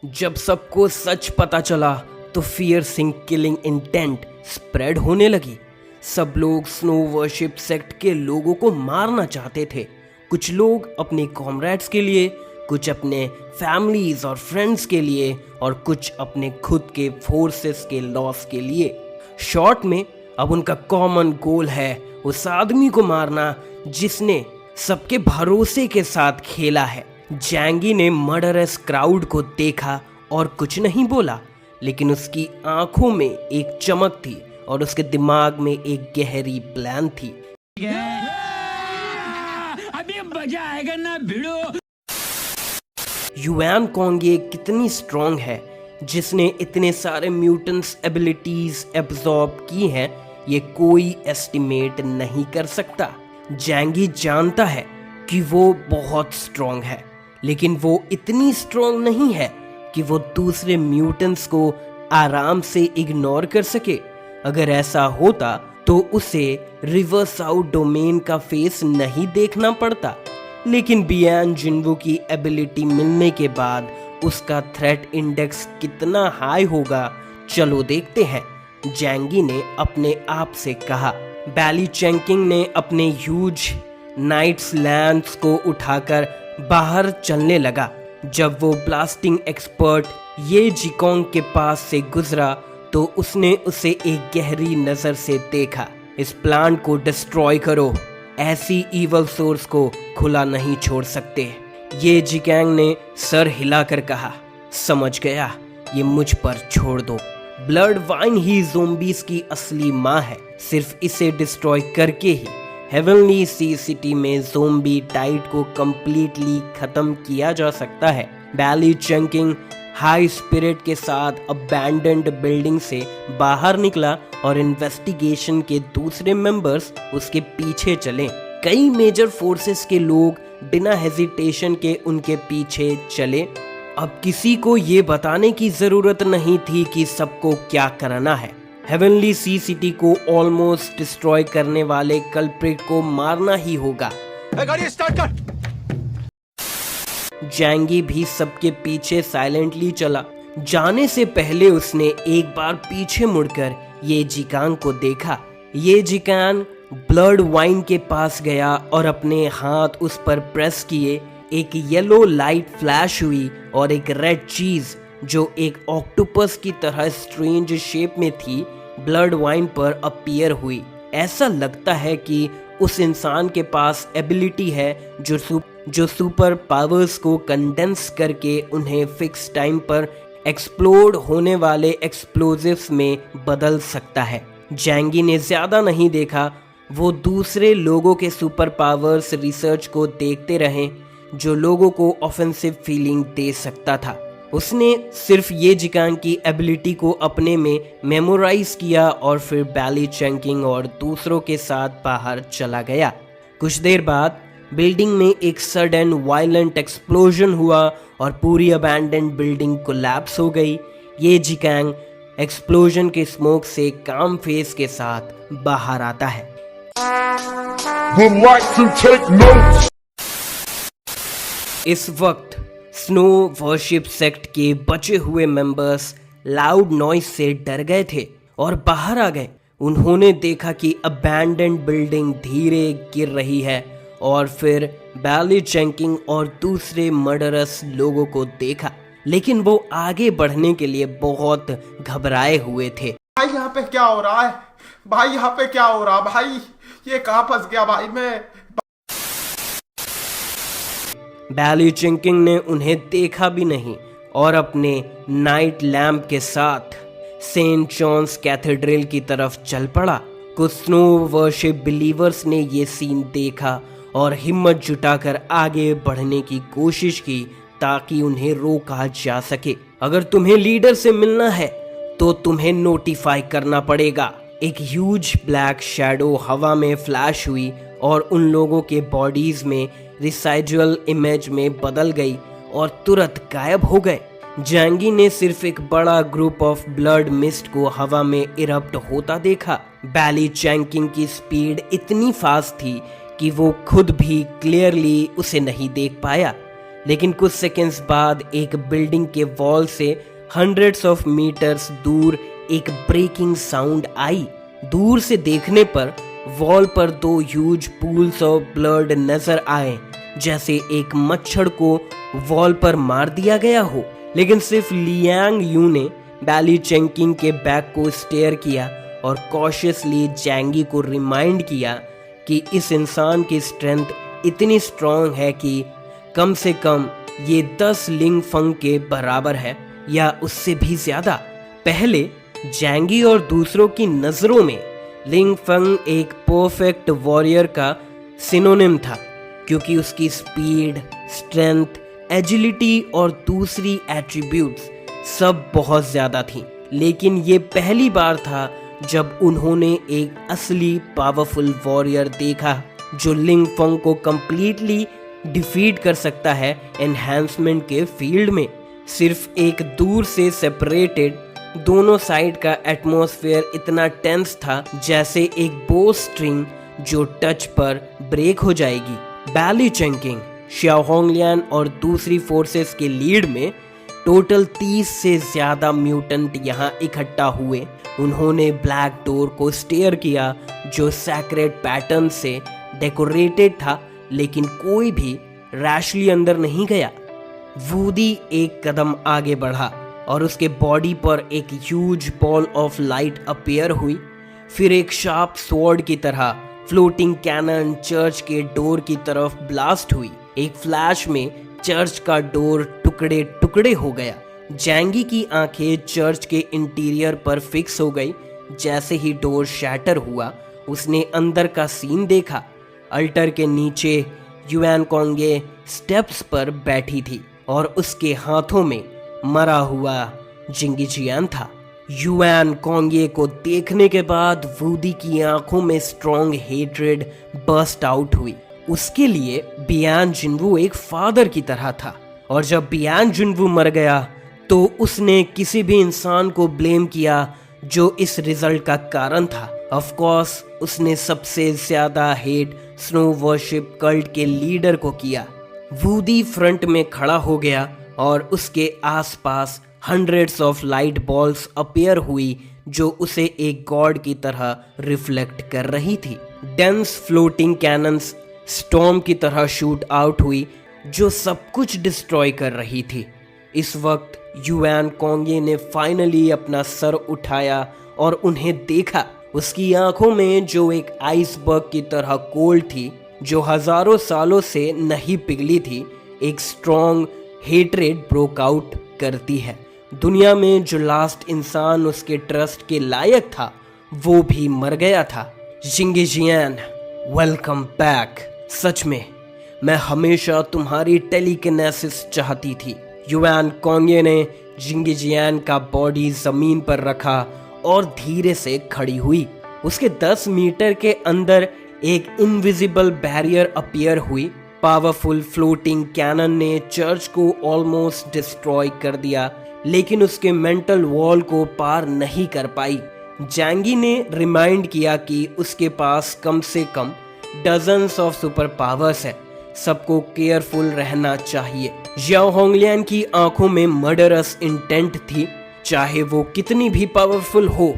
जब सबको सच पता चला तो fear Singh killing intent spread होने लगी। सब लोग स्नो वर्शिप सेक्ट के लोगों को मारना चाहते थे। कुछ लोग अपने कॉमरेड्स के लिए, कुछ अपने फैमिलीज और फ्रेंड्स के लिए और कुछ अपने खुद के फोर्सेस के लॉस के लिए। शॉर्ट में अब उनका कॉमन गोल है उस आदमी को मारना जिसने सबके भरोसे के साथ खेला है। जैंगी ने मर्डरस क्राउड को देखा और कुछ नहीं बोला, लेकिन उसकी आंखों में एक चमक थी और उसके दिमाग में एक गहरी प्लान थी। अभी मजा आएगा ना भिड़ो। युआन कोंगे कितनी स्ट्रॉन्ग है, जिसने इतने सारे म्यूटेंट्स एबिलिटीज एब्जॉर्ब की हैं, ये कोई एस्टिमेट नहीं कर सकता। जैंगी जानता है कि वो बहुत स्ट्रॉन्ग है, लेकिन वो इतनी स्ट्रॉन्ग नहीं है कि वो दूसरे म्यूटेंट्स को आराम से इग्नोर कर सके। अगर ऐसा होता तो उसे रिवर्स आउट डोमेन का फेस नहीं देखना पड़ता, लेकिन बियान जिन्वू की एबिलिटी मिलने के बाद उसका थ्रेट इंडेक्स कितना हाई होगा, चलो देखते हैं। जैंगी ने अपने आप से कहा। बैली चैंकिंग ने अपने ह्यूज नाइट्स लैंड्स को उठाकर बाहर चलने लगा। जब वो ब्लास्टिंग एक्सपर्ट ये जिकोंग के पास से गुजरा तो उसने उसे एक गहरी नजर से देखा। इस प्लांट को डिस्ट्रॉय करो, ऐसी इवल सोर्स को खुला नहीं छोड़ सकते। ये जिकोंग ने सर हिलाकर कहा, समझ गया, ये मुझ पर छोड़ दो। ब्लड वाइन ही ज़ोंबीज की असली माँ है। सिर्फ इसे डिस्ट्रॉय करके ही हेवनली सी सिटी में ज़ोंबी टाइड को कंप्लीटली खत्म किया जा सकता है। बैली चंकिंग हाई स्पिरिट के साथ अबैंडन्ड बिल्डिंग से बाहर निकला और इन्वेस्टिगेशन के दूसरे मेंबर्स उसके पीछे चले। कई मेजर फोर्सेस के लोग बिना हेजिटेशन के उनके पीछे चले। अब किसी को ये बताने की जरूरत नहीं थी कि सबको क्या करना है। हेवनली सी सिटी को ऑलमोस्ट डिस्ट्रॉय करने वाले कल्प्रिट को मारना ही होगा। गाड़ी स्टार्ट कर। जैंगी भी सबके पीछे साइलेंटली चला। जाने से पहले उसने एक बार पीछे मुड़कर ये जिकांग को देखा। ये जिकांग ब्लड वाइन के पास गया और अपने हाथ उस पर प्रेस किए। एक येलो लाइट फ्लैश हुई और एक रेड चीज जो एक ऑक्टोपस की तरह स्ट्रेंज शेप में थी ब्लड वाइन पर अपीयर हुई। ऐसा लगता है कि उस इंसान के पास एबिलिटी है जो सुपर पावर्स को कंडेंस करके उन्हें फिक्स टाइम पर एक्सप्लोड होने वाले एक्सप्लोजिव्स में बदल सकता है। जैंगी ने ज्यादा नहीं देखा, वो दूसरे लोगों के सुपर पावर्स रिसर्च को देखते रहे जो लोगों को ऑफेंसिव फीलिंग दे सकता था। उसने सिर्फ ये जिकांग की एबिलिटी को अपने में मेमोराइज किया और फिर बैली चंकिंग और दूसरों के साथ बाहर चला गया। कुछ देर बाद बिल्डिंग में एक सडन वायलेंट एक्सप्लोजन हुआ और पूरी अबैंडन्ड बिल्डिंग कोलैप्स हो गई। ये जिकांग एक्सप्लोजन के स्मोक से काम फेस के साथ बाहर आता है। इस वक्त स्नो वर्शिप सेक्ट के बचे हुए मेंबर्स लाउड नॉइज से डर गए थे और बाहर आ गए। उन्होंने देखा कि अबैंडन्ड बिल्डिंग धीरे गिर रही है और फिर बैली चैंकिंग और दूसरे मर्डरस लोगों को देखा, लेकिन वो आगे बढ़ने के लिए बहुत घबराए हुए थे। भाई यहाँ पे क्या हो रहा है? भाई यहाँ पे क्या हो रहा? भाई ये कहाँ फंस गया भाई मैं? बैली चिंकिंग ने उन्हें देखा भी नहीं और अपने नाइट लैम्प के साथ सेंट जॉन्स कैथेड्रल की तरफ चल पड़ा। कुछ स्नो वर्शिप बिलीवर्स ने ये सीन देखा और हिम्मत जुटाकर आगे बढ़ने की कोशिश की ताकि उन्हें रोका जा सके। अगर तुम्हें लीडर से मिलना है तो तुम्हें नोटिफाई करना पड़ेगा। एक ह्यूज ब्लैक शैडो हवा में फ्लैश हुई और उन लोगों के बॉडीज में रिसाइजुअल इमेज में बदल गई और तुरंत गायब हो गए। जैंगी ने सिर्फ एक बड़ा ग्रुप ऑफ ब्लड मिस्ट को हवा में इरप्ट होता देखा। बैली चैंकिंग की स्पीड इतनी फास्ट थी कि वो खुद भी क्लियरली उसे नहीं देख पाया, लेकिन कुछ सेकंड्स बाद एक बिल्डिंग के वॉल से हंड्रेड्स ऑफ मीटर्स दूर एक ब्रेकिंग साउंड आई। दूर से देखने पर वॉल पर दो ह्यूज पूल्स ऑफ ब्लड नजर आए, जैसे एक मच्छर को वॉल पर मार दिया गया हो। लेकिन सिर्फ लियांग यू ने बैली चेंकिंग के बैक को स्टेयर किया और कॉशियसली जैंगी को रिमाइंड किया कि इस इंसान की स्ट्रेंथ इतनी स्ट्रांग है कि कम से कम ये 10 लिंग फंग के बराबर है या उससे भी ज्यादा। पहले जैंगी और दूसरों की नजरों में लिंग फंग एक परफेक्ट वॉरियर का सिनोनिम था, क्योंकि उसकी स्पीड, स्ट्रेंथ, एजिलिटी और दूसरी एट्रीब्यूट्स सब बहुत ज्यादा थी। लेकिन ये पहली बार था जब उन्होंने एक असली पावरफुल वॉरियर देखा जो लिंग फंग को कंप्लीटली डिफीट कर सकता है एनहांसमेंट के फील्ड में। सिर्फ एक दूर से सेपरेटेड दोनों साइड का एटमॉस्फेयर इतना टेंस था जैसे एक बो स्ट्रिंग जो टच पर ब्रेक हो जाएगी। बैली चेंकिंग, शियाओ होंगलियान और दूसरी फोर्सेस के लीड में टोटल 30 से ज्यादा म्यूटेंट यहाँ इकट्ठा हुए। उन्होंने ब्लैक डोर को स्टेयर किया जो सैक्रेड पैटर्न से डेकोरेटेड था, लेकिन कोई भी रैशली अंदर नहीं गया। वूदी एक कदम आगे बढ़ा और उसके बॉडी पर एक huge ball of light appear हुई। फिर एक शार्प स्वॉर्ड की तरह फ्लोटिंग कैनन चर्च के डोर की तरफ ब्लास्ट हुई। एक फ्लैश में चर्च का डोर टुकड़े टुकड़े हो गया। जैंगी की आंखें चर्च के इंटीरियर पर फिक्स हो गई। जैसे ही डोर शैटर हुआ, उसने अंदर का सीन देखा। अल्टर के नीचे युआन कोंगे स्टेप्स पर बैठी थी और उसके हाथों में मरा हुआ जिंगीजियान था। युआन कोंगे को देखने के बाद वूदी की आंखों में स्ट्रॉन्ग हेट्रेड बर्स्ट आउट हुई। उसके लिए बियान जिनवू एक फादर की तरह था, और जब बियान जिनवू मर गया तो उसने किसी भी इंसान को ब्लेम किया जो इस रिजल्ट का कारण था। ऑफ कोर्स उसने सबसे ज्यादा हेट स्नो वर्शिप कल्ट के लीडर को किया। वूदी फ्रंट में खड़ा हो गया और उसके आसपास hundreds of light balls appear हुई जो उसे एक गॉड की तरह रिफ्लेक्ट कर रही थी। डेंस फ्लोटिंग कैनन्स स्टॉर्म की तरह शूट आउट हुई जो सब कुछ डिस्ट्रॉय कर रही थी। इस वक्त युआन कोंगे ने फाइनली अपना सर उठाया और उन्हें देखा। उसकी आंखों में जो एक आइसबर्ग की तरह कोल्ड थी, जो हजारों सालों से नहीं पिघली थी, एक स्ट्रॉन्ग हेट्रेड ब्रोक आउट करती है। दुनिया में जो लास्ट इंसान उसके ट्रस्ट के लायक था वो भी मर गया था। जिंगीजियान, वेलकम बैक। सच में मैं हमेशा तुम्हारी टेलीकिनेसिस चाहती थी। युआन कोंगे ने जिंगीजियान का बॉडी जमीन पर रखा और धीरे से खड़ी हुई। उसके 10 मीटर के अंदर एक इनविजिबल बैरियर अपीयर हुई। पावरफुल फ्लोटिंग कैनन ने चर्च को ऑलमोस्ट डिस्ट्रॉय कर दिया, लेकिन उसके मेंटल वॉल को पार नहीं कर पाई। जैंगी ने रिमाइंड किया कि उसके पास कम से कम डजन्स ऑफ सुपर पावर्स है, सबको केयरफुल रहना चाहिए। जियाओ होंगलियान की आंखों में मर्डरस इंटेंट थी, चाहे वो कितनी भी पावरफुल हो।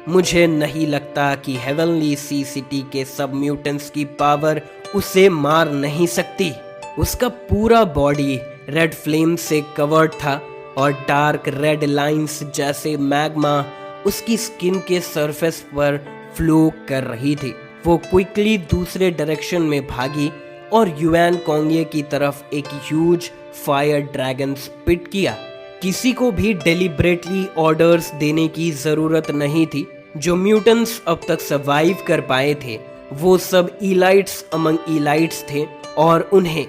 मुझे नहीं लगता कि हेवनली सी सिटी के सब म्यूटेंट्स की पावर उसे मार नहीं सकती। उसका पूरा बॉडी रेड फ्लेम से कवर्ड था और डार्क रेड लाइंस जैसे मैग्मा उसकी स्किन के सरफेस पर फ्लो कर रही थी। वो क्विकली दूसरे डायरेक्शन में भागी और युआन कोंगे की तरफ एक ह्यूज फायर ड्रैगन स्पिट किया। किसी को भी डेलिब्रेटली ऑर्डर्स देने की जरूरत नहीं थी। जो म्यूटेंट्स अब तक सर्वाइव कर पाए थे वो सब इलाइट्स अमंग इलाइट्स थे और उन्हें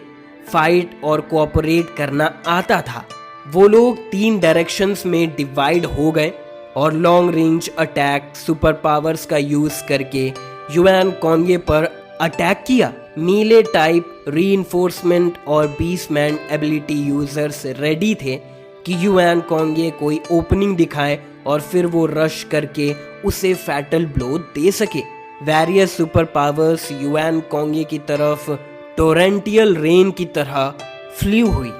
फाइट और कोऑपरेट करना आता था। वो लोग 3 डायरेक्शंस में डिवाइड हो गए और long range attack super powers का यूज करके युआन कोंगे पर अटैक किया। मीले टाइप रीइंफोर्समेंट और बीस्टमैन एबिलिटी यूजर्स रेडी थे कि युआन कोंगे कोई ओपनिंग दिखाए और फिर वो रश करके उसे फैटल ब्लो दे सके। वेरियस सुपर पावर्स युआन कोंगे की तरफ टोरेंटियल रेन की तरह फ्लू हुई।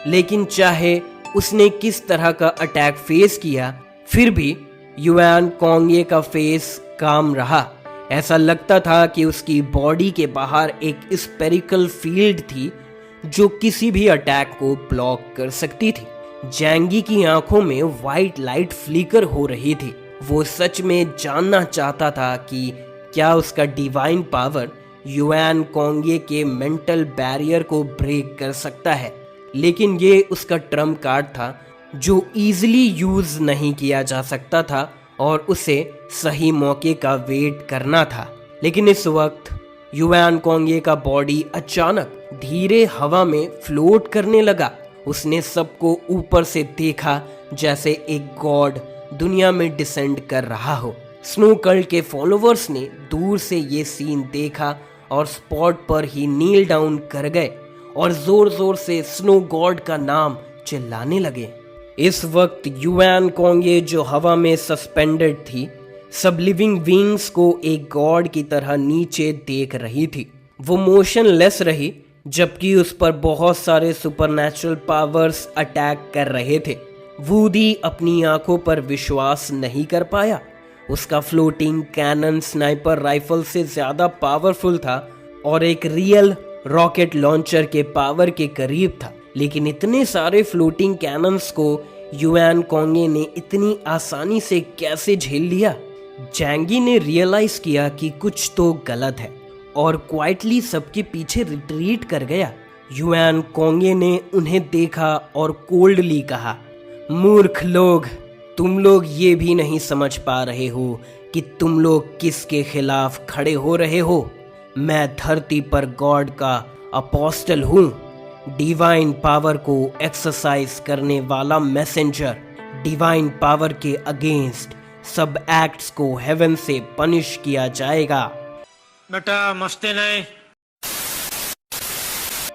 लेकिन चाहे उसने किस तरह का अटैक फेस किया, फिर भी युआन कोंगे का फेस काम रहा। ऐसा लगता था कि उसकी बॉडी के बाहर एक स्पेरिकल फील्ड थी जो किसी भी अटैक को ब्लॉक कर सकती थी। जैंगी की आंखों में वाइट लाइट फ्लिकर हो रही थी। वो सच में जानना चाहता था कि क्या उसका डिवाइन पावर युआन कोंगे के मेंटल बैरियर को ब्रेक कर सकता है। लेकिन ये उसका ट्रम्प कार्ड था जो इजीली यूज नहीं किया जा सकता था और उसे सही मौके का वेट करना था। लेकिन इस वक्त युआन कोंगे का बॉडी अचानक धीरे हवा में फ्लोट करने लगा। उसने सबको ऊपर से देखा जैसे एक गॉड दुनिया में डिसेंड कर रहा हो। स्नो कल्ट के फॉलोवर्स ने दूर से ये सीन देखा और स्पॉट पर ही नील डाउन कर गए और जोर जोर से स्नो गॉड का नाम चिल्लाने लगे। इस वक्त युआन कोंगे जो हवा में सस्पेंडेड थी, सब लिविंग बीइंग्स को एक गॉड की तरह नीचे देख रही थी। वो मोशनलेस रही जबकि उस पर बहुत सारे सुपरनैचुरल पावर्स अटैक कर रहे थे। वूडी अपनी आंखों पर विश्वास नहीं कर पाया। उसका फ्लोटिंग कैनन स्नाइपर राइफल से ज्यादा पावरफुल था और एक रियल रॉकेट लॉन्चर के पावर के करीब था। लेकिन इतने सारे फ्लोटिंग कैनन्स को युआन कोंगे ने इतनी आसानी से कैसे झेल लिया? जैंगी ने रियलाइज किया कि कुछ तो गलत है और क्वाइटली सबके पीछे रिट्रीट कर गया। युआन कोंगे ने उन्हें देखा और कोल्डली कहा, मूर्ख लोग, तुम लोग ये भी नहीं समझ पा रहे हो कि तुम लोग किसके खिलाफ खड़े हो रहे हो। मैं धरती पर गॉड का अपोस्टल हूँ, डिवाइन पावर को एक्सरसाइज करने वाला मैसेंजर। डिवाइन पावर के अगेंस्ट सब एक्ट्स को हेवन से पनिश किया जाएगा। बेटा मस्ती नहीं।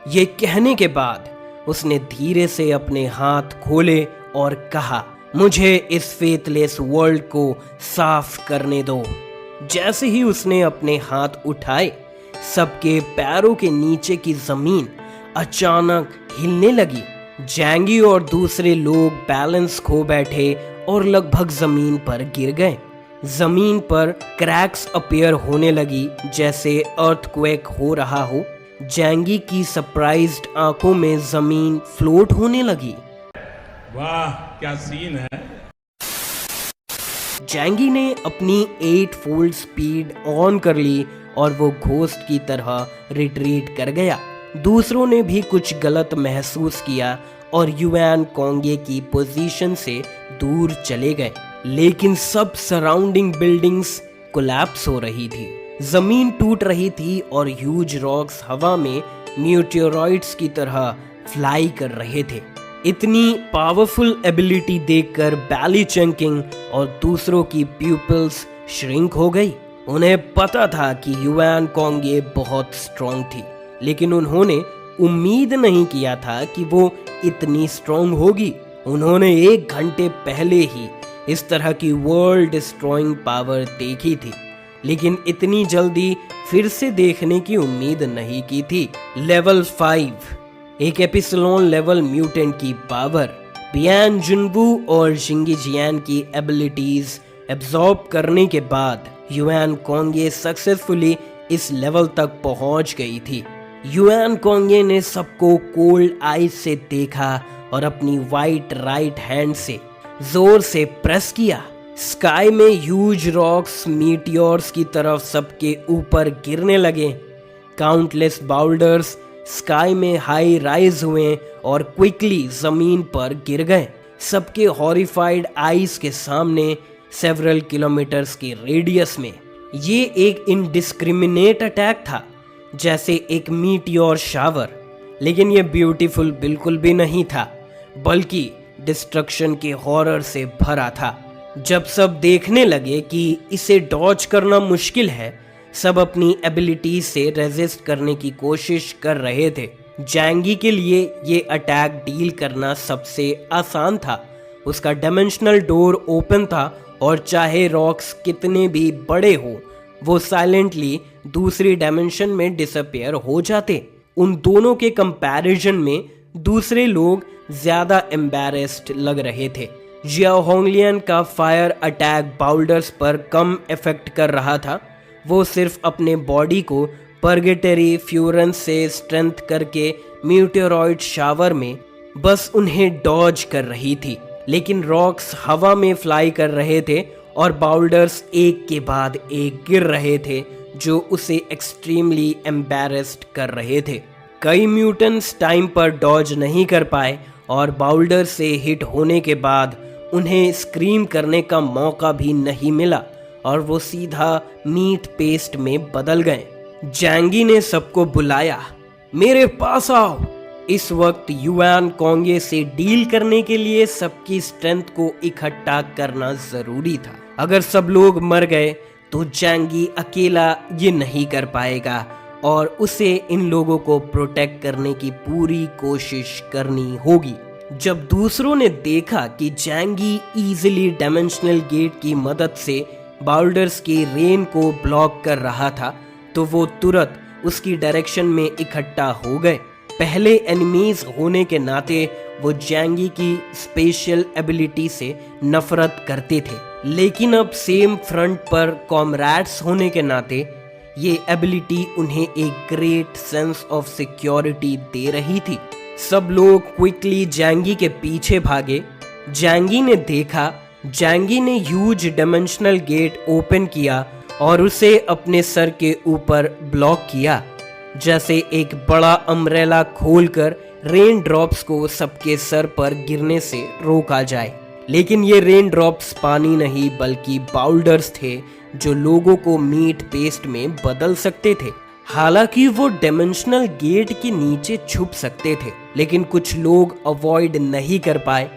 ये कहने के बाद उसने धीरे से अपने हाथ खोले और कहा, मुझे इस फेथलेस वर्ल्ड को साफ करने दो। जैसे ही उसने अपने हाथ उठाए, सबके पैरों के नीचे की जमीन अचानक हिलने लगी। जैंगी और दूसरे लोग बैलेंस खो बैठे और लगभग जमीन पर गिर गए। जमीन पर क्रैक्स अपीयर होने लगी जैसे अर्थक्वेक हो रहा हो। जैंगी की सरप्राइज्ड आंखों में जमीन फ्लोट होने लगी। वाह क्या सीन है। जैंगी ने अपनी 8 फोल्ड स्पीड ऑन कर ली और वो घोस्ट की तरह रिट्रीट कर गया। दूसरों ने भी कुछ गलत महसूस किया और युआन कोंगे की पोजीशन से दूर चले गए। लेकिन सब सराउंडिंग बिल्डिंग्स कोलैप्स हो रही थी। जमीन टूट रही थी और ह्यूज रॉक्स हवा में मीटियोरॉइड्स की तरह फ्लाई कर रहे थे। इतनी पावरफुल एबिलिटी देखकर बैली चंकिंग और दूसरों की प्यूपिल्स श्रिंक हो गई। उन्हें पता था कि युआन कोंगे बहुत स्ट्रांग थी, लेकिन उन्होंने उम्मीद नहीं किया था कि वो इतनी स्ट्रांग होगी। उन्होंने 1 घंटे पहले ही इस तरह की वर्ल्ड डिस्ट्रॉइंग पावर देखी थी, लेकिन इतनी जल्दी फिर से देखने की उम्मीद नहीं की थी। लेवल 5, एक एपिसिलोन लेवल म्यूटेंट की पावर। बियान जुनबू और जिंगी जियान की एबिलिटीज एब्जॉर्ब करने के बाद युआन कोंगे सक्सेसफुली इस लेवल तक पहुंच गई थी। युआन कोंगे ने सबको कोल्ड आईज से देखा और अपनी वाइट राइट हैंड से जोर से प्रेस किया। स्काई में ह्यूज रॉक्स मीटियोर्स की तरफ सबके ऊपर गिरने लगे। काउंटलेस बाउल्डर्स स्काई में हाई राइज हुए और क्विकली जमीन पर गिर गए। सबके हॉरिफाइड आईज के सामने सेवरल किलोमीटर्स के रेडियस में। ये एक इनडिस्क्रिमिनेट अटैक था, जैसे एक मीटियोर शावर। लेकिन ये ब्यूटीफुल बिल्कुल भी नहीं था, बल्कि डिस्ट्रक्शन के हॉरर से भरा था। जब सब देखने लगे कि इसे डॉज करना मुश्किल है, सब अपनी एबिलिटी से रेजिस्ट करने की कोशिश कर रहे थे। जैंगी के लिए ये अटैक डील करना सबसे आसान था। उसका डायमेंशनल डोर ओपन था और चाहे रॉक्स कितने भी बड़े हो, वो साइलेंटली दूसरी डायमेंशन में डिसअपियर हो जाते। उन दोनों के कंपैरिजन में दूसरे लोग ज्यादा एम्बैरेस्ड लग रहे थे। जियाओ होंगलियन का फायर अटैक बाउल्डर्स पर कम इफेक्ट कर रहा था। वो सिर्फ अपने बॉडी को पर्गेटरी फ्यूरेंस से स्ट्रेंथ करके मीटेoroid शावर में बस उन्हें डॉज कर रही थी, लेकिन रॉक्स हवा में फ्लाई कर रहे थे और बाउल्डर्स एक के बाद एक गिर रहे थे जो उसे एक्सट्रीमली एम्बैरेस्ड कर रहे थे। कई म्यूटेंट्स टाइम पर डॉज नहीं कर पाए और बाउल्डर से हिट होने के बाद उन्हें स्क्रीम करने का मौका भी नहीं मिला और वो सीधा मीट पेस्ट में बदल गए। जैंगी ने सबको बुलाया, मेरे पास आओ। इस वक्त युआन कोंगे से डील करने के लिए सबकी स्ट्रेंथ को इकट्ठा करना जरूरी था। अगर सब लोग मर गए तो जैंगी अकेला ये नहीं कर पाएगा और उसे इन लोगों को प्रोटेक्ट करने की पूरी कोशिश करनी होगी। जब दूसरों ने देखा कि जैंगी इजीली डायमेंशनल गेट की मदद से बाउल्डर्स के रेन को ब्लॉक कर रहा था तो वो तुरंत उसकी डायरेक्शन में इकट्ठा हो गए। पहले एनिमीज होने के नाते वो जैंगी की स्पेशल एबिलिटी से नफरत करते थे, लेकिन अब सेम फ्रंट पर कॉमरेड्स होने के नाते ये एबिलिटी उन्हें एक ग्रेट सेंस ऑफ सिक्योरिटी दे रही थी। सब लोग क्विकली जैंगी के पीछे भागे। जैंगी ने देखा, जैंगी ने ह्यूज डायमेंशनल गेट ओपन किया और उसे अपने सर के ऊपर ब्लॉक किया, जैसे एक बड़ा अम्ब्रेला खोलकर रेन ड्रॉप्स को सबके सर पर गिरने से रोका जाए। लेकिन ये रेन ड्रॉप्स पानी नहीं बल्कि बाउल्डर्स थे जो लोगों को मीट पेस्ट में बदल सकते थे। हालांकि वो डायमेंशनल गेट के नीचे छुप सकते थे, लेकिन कुछ लोग अवॉइड नहीं कर पाए,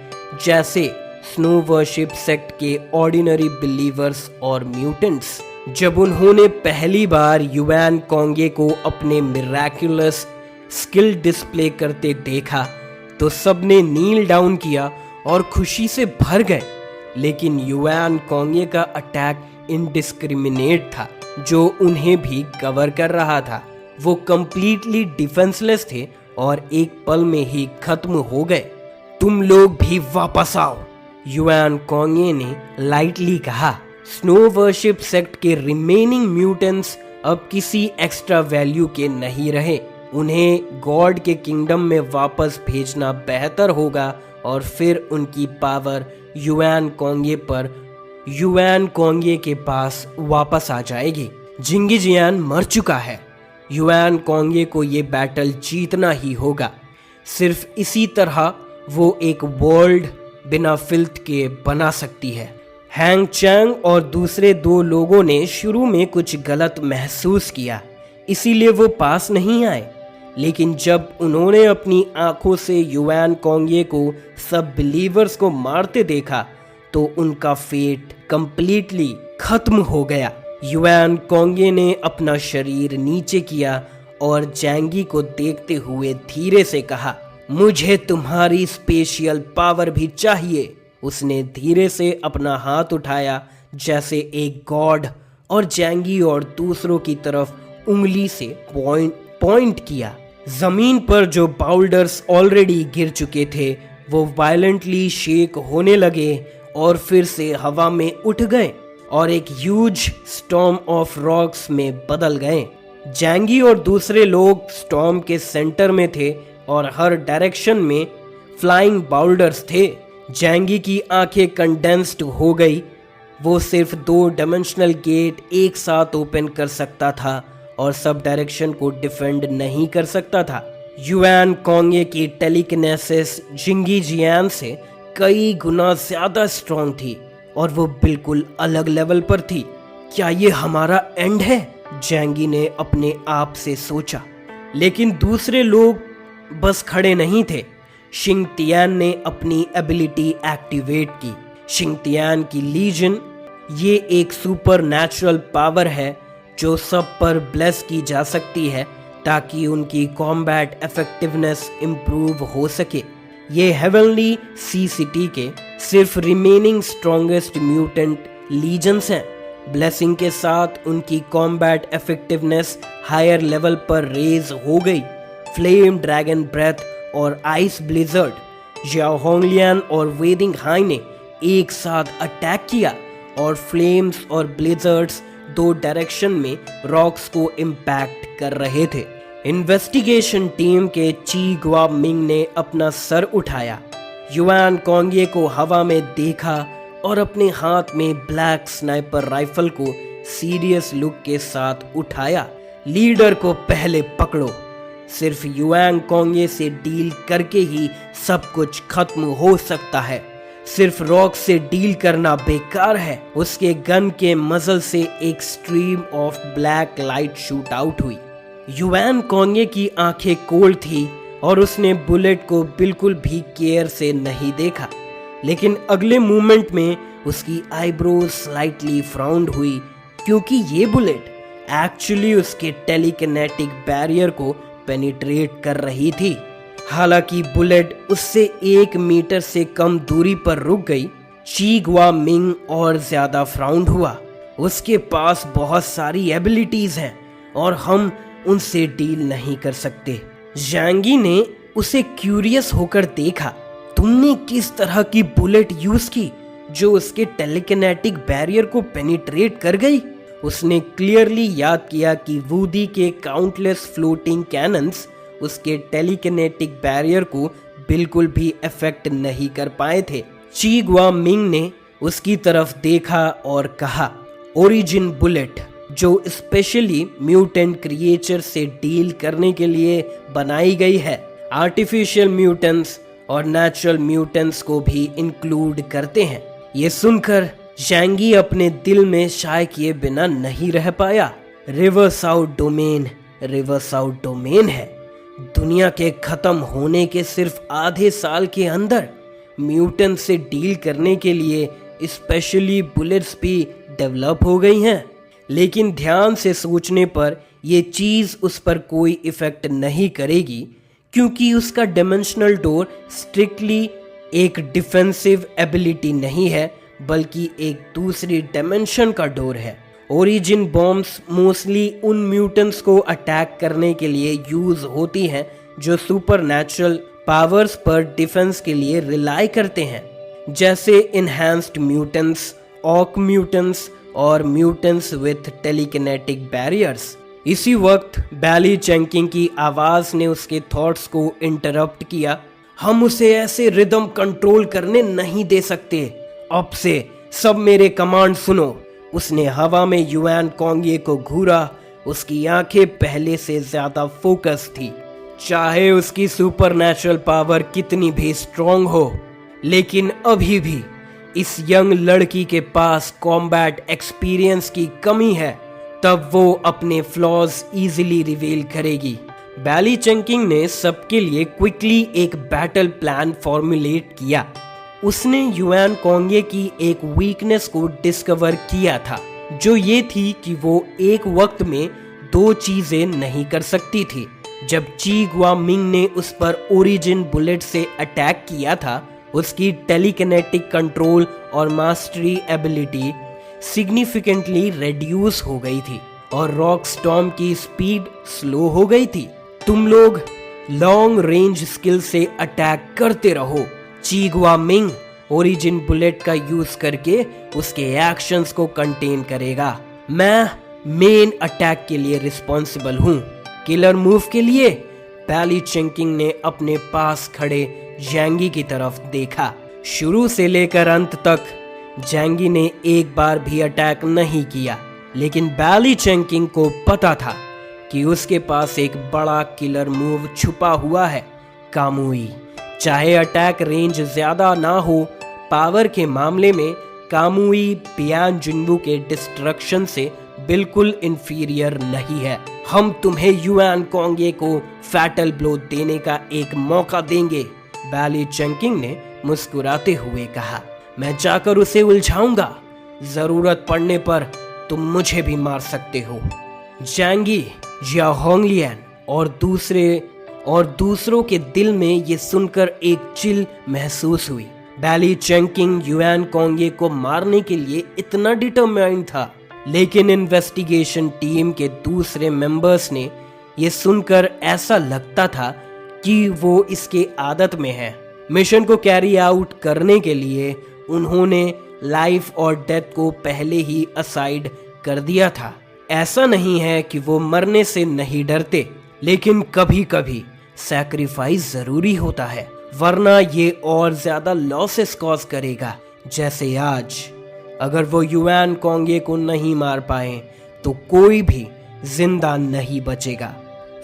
जैसे स्नो वर्शिप सेक्ट के ऑर्डिनरी बिलीवर्स और म्यूटेंट्स। जब उन्होंने पहली बार युआन कोंगे को अपने मिराक्युलस स्किल डिस्प्ले करते देखा तो सबने नील डाउन किया और खुशी से भर गए। लेकिन युआन कोंगे का अटैक इनडिस्क्रिमिनेट था, जो उन्हें भी कवर कर रहा था। वो कंप्लीटली डिफेंसलेस थे और एक पल में ही खत्म हो गए। तुम लोग भी वापस आओ, युआन कोंगे ने लाइटली कहा। स्नो वर्शिप सेक्ट के रिमेनिंग म्यूटेंट्स अब किसी एक्स्ट्रा वैल्यू के नहीं रहे। उन्हें गॉड के किंगडम में वापस भेजना बेहतर होगा और फिर उनकी पावर युआन कोंगे पर युआन कोंगे के पास वापस आ जाएगी। जिंगीजियान मर चुका है। युआन कोंगे को ये बैटल जीतना ही होगा। सिर्फ इसी तरह वो एक वर्ल्ड बिना फिल्थ के बना सकती है। हैंग चैंग और दूसरे दो लोगों ने शुरू में कुछ गलत महसूस किया, इसीलिए वो पास नहीं आए। लेकिन जब उन्होंने अपनी आंखों से युआन कोंगे को सब बिलीवर्स को मारते देखा तो उनका फेट कंप्लीटली खत्म हो गया। युआन कोंगे ने अपना शरीर नीचे किया और जैंगी को देखते हुए धीरे से कहा, मुझे तुम्हारी स्पेशल पावर भी चाहिए। उसने धीरे से अपना हाथ उठाया जैसे एक गॉड और जैंगी और दूसरों की तरफ उंगली से पॉइंट किया। जमीन पर जो बाउल्डर्स ऑलरेडी गिर चुके थे वो वायलेंटली शेक होने लगे और फिर से हवा में उठ गए और एक ह्यूज स्टॉर्म ऑफ रॉक्स में बदल गए। जैंगी और दूसरे लोग स्टॉर्म के सेंटर में थे और हर डायरेक्शन में फ्लाइंग बाउल्डर्स थे। जैंगी की आंखें कंडेंस्ड हो गई। वो सिर्फ 2 डायमेंशनल गेट एक साथ ओपन कर सकता था और सब डायरेक्शन को डिफेंड नहीं कर सकता था। युआन कोंगे की टेलीकिनेसिस जिंगीजियान से कई गुना ज्यादा स्ट्रॉन्ग थी और वो बिल्कुल अलग लेवल पर थी। क्या ये हमारा एंड है? जैंगी ने अपने आप से सोचा। लेकिन दूसरे लोग बस खड़े नहीं थे। शिंगतियान ने अपनी एबिलिटी एक्टिवेट की। शिंगतियान की लीजन ये एक सुपर नेचुरल पावर है जो सब पर ब्लेस की जा सकती है ताकि उनकी कॉम्बैट इफेक्टिवनेस इम्प्रूव हो सके। ये हेवनली सी सिटी के सिर्फ रिमेनिंग स्ट्रॉन्गेस्ट म्यूटेंट लीजन्स हैं। ब्लेसिंग के साथ उनकी कॉम्बैट इफेक्टिवनेस हायर लेवल पर रेज हो गई। फ्लेम ड्रैगन ब्रेथ और आइस ब्लिजर्ड जियाओ होंगलियन और वेदिंग हाई ने एक साथ अटैक किया और फ्लेम्स और ब्लिजर्ड्स दो डायरेक्शन में रॉक्स को इम्पैक्ट कर रहे थे। इन्वेस्टिगेशन टीम के ची गुआ मिंग ने अपना सर उठाया, युआन कोंगे को हवा में देखा और अपने हाथ में ब्लैक स्नाइपर राइफल को सीरियस लुक के साथ उठाया। लीडर को पहले पकड़ो, सिर्फ युआन कोंगे से डील करके ही सब कुछ खत्म हो सकता है। सिर्फ रॉक से डील करना बेकार है। उसके गन के मजल से एक stream of black light shoot out हुई। युआन कोंगे की आंखें कोल्ड थी और उसने बुलेट को बिल्कुल भी केयर से नहीं देखा, लेकिन अगले मूवमेंट में उसकी आईब्रोज स्लाइटली फ्राउंड हुई क्योंकि ये बुलेट एक्चुअली उसके टेलीकिनेटिक बैरियर को पेनिट्रेट कर रही थी। हालांकि बुलेट उससे 1 मीटर से कम दूरी पर रुक गई, ची गुआ मिंग और ज्यादा फ्राउंड हुआ। उसके पास बहुत सारी एबिलिटीज हैं और हम उनसे डील नहीं कर सकते। जैंगी ने उसे क्यूरियस होकर देखा, तुमने किस तरह की बुलेट यूज की जो उसके टेलीकिनेटिक बैरियर को पेनिट्रेट कर गई? उसने क्लियरली याद किया कि वूडी के काउंटलेस फ्लोटिंग कैनन्स उसके टेलीकिनेटिक बैरियर को बिल्कुल भी इफेक्ट नहीं कर पाए थे। ची गुआ मिंग ने उसकी तरफ देखा और कहा, ओरिजिन बुलेट जो स्पेशली म्यूटेंट क्रिएचर से डील करने के लिए बनाई गई है, आर्टिफिशियल म्यूटेंट्स और नेचुरल म्यूटेंट्स को भी इंक्लूड करते हैं। ये सुनकर जैंगी अपने दिल में शाय किए बिना नहीं रह पाया। रिवर्स आउट डोमेन है। दुनिया के खत्म होने के सिर्फ आधे साल के अंदर म्यूटेंट से डील करने के लिए स्पेशली बुलेट्स भी डेवलप हो गई हैं। लेकिन ध्यान से सोचने पर यह चीज उस पर कोई इफेक्ट नहीं करेगी क्योंकि उसका डायमेंशनल डोर स्ट्रिक्टली एक डिफेंसिव एबिलिटी नहीं है बल्कि एक दूसरी डायमेंशन का डोर है। ओरिजिन बॉम्ब्स मोस्टली उन म्यूटेंट्स को अटैक करने के लिए यूज होती हैं जो सुपरनैचुरल पावर्स पर डिफेंस के लिए रिलाई करते हैं, जैसे इनहैंस्ड म्यूटेंट्स, ऑक म्यूटेंट्स और म्यूटेंट्स विथ टेलीकिनेटिक बैरियर्स। इसी वक्त बैली चैंकिंग की आवाज ने उसके थॉट्स को इंटरप्ट किया। हम उसे ऐसे रिदम कंट्रोल करने नहीं दे सकते। अब से सब मेरे कमांड सुनो। उसने हवा में युआन कोंगे को घूरा। उसकी आंखें पहले से ज्यादा फोकस थी। चाहे उसकी सुपरनैचुरल पावर कितनी भी स्ट्रॉन्ग हो, लेकिन अभी भी इस यंग लड़की के पास कॉम्बैट एक्सपीरियंस की कमी है। तब वो अपने फ्लॉज इजीली रिवील करेगी। बैली चंकिंग ने सबके लिए क्विकली एक बैटल प्लान फॉर्मुलेट किया। उसने युआन कोंगे की एक वीकनेस को डिस्कवर किया था, जो ये थी कि वो एक वक्त में 2 चीजें नहीं कर सकती थी। जब ची गुआ मिंग ने उस पर ओरिजिन बुलेट से अटैक किया था, उसकी टेलीकिनेटिक कंट्रोल और मास्टरी एबिलिटी सिग्निफिकेंटली रेड्यूस हो गई थी और रॉक स्टॉर्म की स्पीड स्लो हो गई थी। तुम लोग लॉन्ग रेंज स्किल से अटैक करते रहो। ची गुआ मिंग ओरिजिन बुलेट का यूज करके उसके एक्शंस को कंटेन करेगा। मैं मेन अटैक के लिए रिस्पॉन्सिबल हूँ। किलर मूव के लिए बैली चंकिंग ने अपने पास खड़े जैंगी की तरफ देखा। शुरू से लेकर अंत तक जैंगी ने एक बार भी अटैक नहीं किया, लेकिन बैली चंकिंग को पता था कि उसके पास एक बड़ा किलर मूव छुपा हुआ है, कामुई। चाहे अटैक रेंज ज्यादा ना हो, पावर के मामले में कामुई बियान जुन्बू के डिस्ट्रक्शन से बिल्कुल इंफीरियर नहीं है। हम तुम्हें युआन कोंगे को फैटल ब्लो देने का एक मौका देंगे, बैली चंकिंग ने मुस्कुराते हुए कहा। मैं जाकर उसे उलझाऊंगा। जरूरत पड़ने पर तुम मुझे भी मार सकते हो। जैंगी, जियाओ होंगलियन और दूसरों के दिल में ये सुनकर एक चिल महसूस हुई। बैली चंकिंग युआन कोंगे को मारने के लिए इतना डिटरमाइंड था, लेकिन इन्वेस्टिगेशन टीम के दूसरे मेंबर्स ने ये सुनकर ऐसा लगता था कि वो इसके आदत में है। मिशन को कैरी आउट करने के लिए उन्होंने लाइफ और डेथ को पहले ही असाइड कर दिया था। ऐसा नहीं है कि वो मरने से नहीं डरते, लेकिन कभी कभी सैक्रिफाइस जरूरी होता है, वरना ये और ज्यादा लॉसेस कॉज करेगा। जैसे आज अगर वो युआन कोंगे को नहीं मार पाए तो कोई भी जिंदा नहीं बचेगा।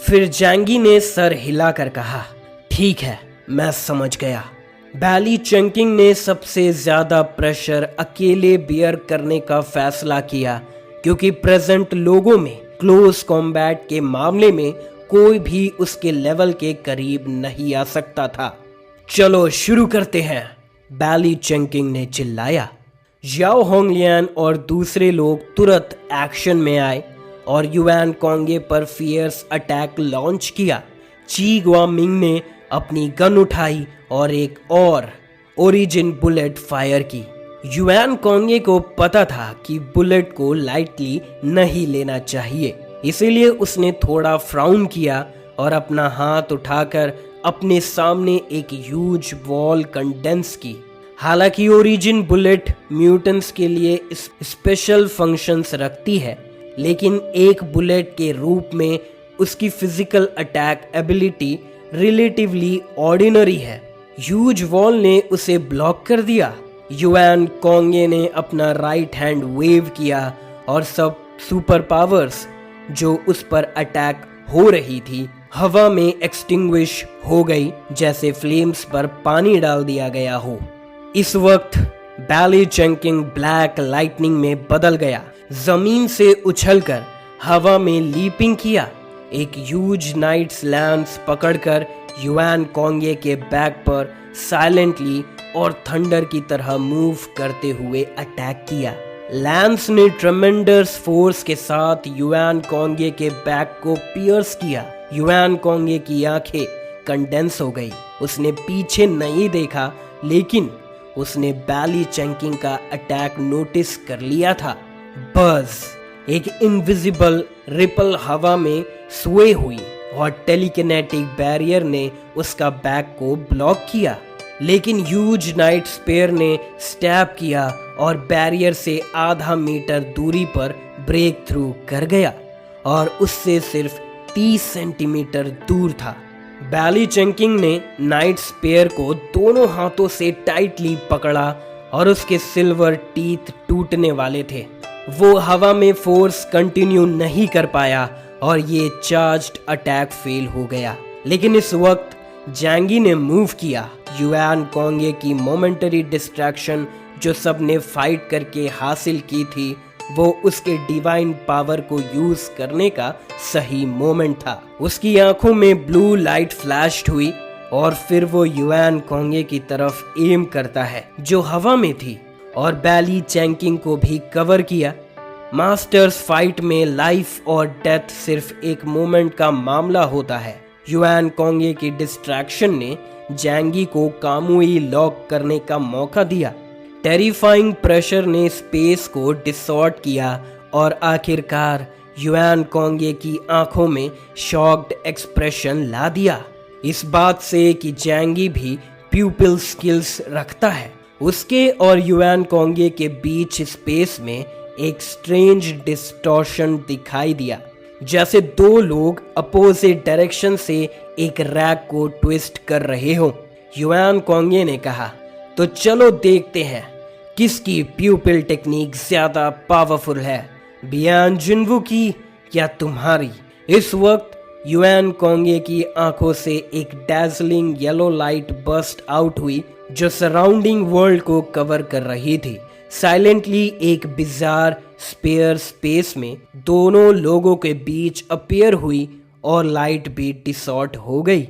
फिर जैंगी ने सर हिलाकर कहा, ठीक है, मैं समझ गया। बैली चंकिंग ने सबसे ज्यादा प्रेशर अकेले बियर करने का फैसला किया, क्योंकि प्रेजेंट लोगों में क्लोज कॉम्बैट के मामले में कोई भी उसके लेवल के करीब नहीं आ सकता था। चलो शुरू करते हैं, बैली चंकिंग ने चिल्लाया। याओ होंगलियान और दूसरे लोग तुरंत एक्शन में आए और युआन कोंगे पर फियर्स अटैक लॉन्च किया। ची गुआमिंग ने अपनी गन उठाई और एक और ओरिजिन बुलेट फायर की। युआन कोंगे को पता था कि बुलेट को लाइटली नहीं लेना चाहिए, इसीलिए उसने थोड़ा फ्राउन किया और अपना हाथ उठाकर अपने सामने एक ह्यूज वॉल कंडेंस की। हालांकि ओरिजिन बुलेट म्यूटेंट्स के लिए स्पेशल फंक्शंस रखती है, लेकिन एक बुलेट के रूप में उसकी physical attack ability relatively ordinary है। ह्यूज वॉल ने उसे ब्लॉक कर दिया। युआन कोंगे ने अपना राइट हैंड वेव किया और सब सुपर पावर्स जो उस पर अटैक हो रही थी हवा में एक्सटिंग्विश हो गई, जैसे फ्लेम्स पर पानी डाल दिया गया हो। इस वक्त बैली चंकिंग ब्लैक लाइटनिंग में बदल गया, जमीन से उछलकर हवा में लीपिंग किया, एक ह्यूज नाइट्स लैंस पकड़कर युआन कोंगे के बैक पर साइलेंटली और थंडर की तरह मूव करते हुए अटैक किया। लैंस ने ट्रेमेंडस फोर्स के साथ युआन कोंगे के बैक को पियर्स किया। युआन कोंगे की आंखें कंडेंस हो गई। उसने पीछे नहीं देखा, लेकिन उसने बैली चंकिंग का अटैक नोटिस कर लिया था। बस एक इनविजिबल रिपल हवा में स्वे हुई और टेलीकिनेटिक बैरियर ने उसका बैक को ब्लॉक किया, लेकिन ह्यूज नाइट स्पेयर ने स्टैप किया और बैरियर से आधा मीटर दूरी पर ब्रेक थ्रू कर गया और उससे सिर्फ 30 सेंटीमीटर दूर था। बैली चंकिंग ने नाइट स्पेयर को दोनों हाथों से टाइटली पकड़ा और उसके सिल्वर टीथ टूटने वाले थे। वो हवा में फोर्स कंटिन्यू नहीं कर पाया और ये चार्ज्ड अटैक फेल हो गया। लेकिन इस वक्त जैंगी ने मूव किया। युआन कोंगे की मोमेंटरी डिस्ट्रैक्शन जो सबने फाइट करके हासिल की थी, वो उसके डिवाइन पावर को यूज करने का सही मोमेंट था। उसकी आंखों में ब्लू लाइट फ्लैश हुई और फिर वो युआन कोंगे की तरफ एम करता है जो हवा में थी और बैली चैंकिंग को भी कवर किया। मास्टर्स फाइट में लाइफ और डेथ सिर्फ एक मोमेंट का मामला होता है। युआन कोंगे की डिस्ट्रैक्शन ने जैंगी को कामुई लॉक करने का मौका दिया। टेरिफाइंग प्रेशर ने स्पेस को डिसॉर्ट किया और आखिरकार युआन कोंगे की आंखों में शॉक्ड एक्सप्रेशन ला दिया, इस बात से कि जैंगी भी प्यूपिल स्किल्स रखता है। उसके और युआन कोंगे के बीच स्पेस में एक स्ट्रेंज डिस्टॉर्शन दिखाई दिया, जैसे दो लोग अपोजिट डायरेक्शन से एक रैक को ट्विस्ट कर रहे हो। युआन कोंगे ने कहा, तो चलो देखते हैं किसकी प्यूपिल टेक्निक ज्यादा पावरफुल है, बियान जुनवू की या तुम्हारी। इस वक्त युआन कोंगे की आंखों से एक dazzling yellow light burst out हुई जो सराउंडिंग वर्ल्ड को कवर कर रही थी। साइलेंटली एक बिजार स्पेयर स्पेस में दोनों लोगों के बीच अपीयर हुई और लाइट भी डिसॉर्ट हो गई।